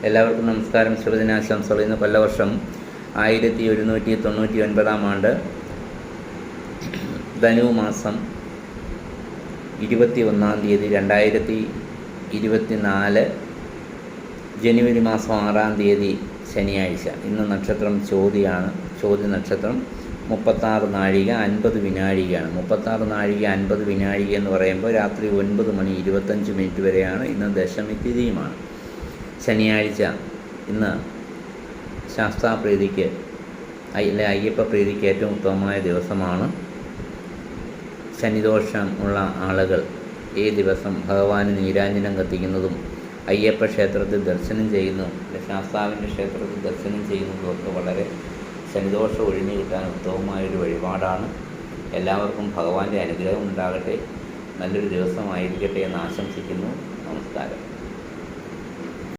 എല്ലാവർക്കും നമസ്കാരം. ശുഭദിനാശംസകൾ. ഇന്ന് കൊല്ലവർഷം 1199 ആണ്ട് ധനു മാസം 21 തീയതി 2024 ജനുവരി മാസം 6 തീയതി ശനിയാഴ്ച. ഇന്ന് നക്ഷത്രം ചോതിയാണ്. ചോതി നക്ഷത്രം 36 നാഴിക 50 വിനാഴികയാണ്. 36 നാഴിക 50 വിനാഴിക എന്ന് പറയുമ്പോൾ രാത്രി 9:25 വരെയാണ്. ഇന്ന് ദശമി തിഥിയുമാണ്. ശനിയാഴ്ച. ഇന്ന് ശാസ്താപ്രീതിക്ക് അയ്യപ്പ പ്രീതിക്ക് ഏറ്റവും ഉത്തമമായ ദിവസമാണ്. ശനിദോഷം ഉള്ള ആളുകൾ ഈ ദിവസം ഭഗവാന് നീരാഞ്ജനം കത്തിക്കുന്നതും അയ്യപ്പ ക്ഷേത്രത്തിൽ ദർശനം ചെയ്യുന്നതും ശാസ്താവിൻ്റെ ക്ഷേത്രത്തിൽ ദർശനം ചെയ്യുന്നതുമൊക്കെ വളരെ ശനിദോഷം ഒഴിഞ്ഞു കിട്ടാൻ ഉത്തമമായൊരു വഴിപാടാണ്. എല്ലാവർക്കും ഭഗവാന്റെ അനുഗ്രഹം ഉണ്ടാകട്ടെ. നല്ലൊരു ദിവസമായിരിക്കട്ടെ എന്ന് ആശംസിക്കുന്നു. നമസ്കാരം.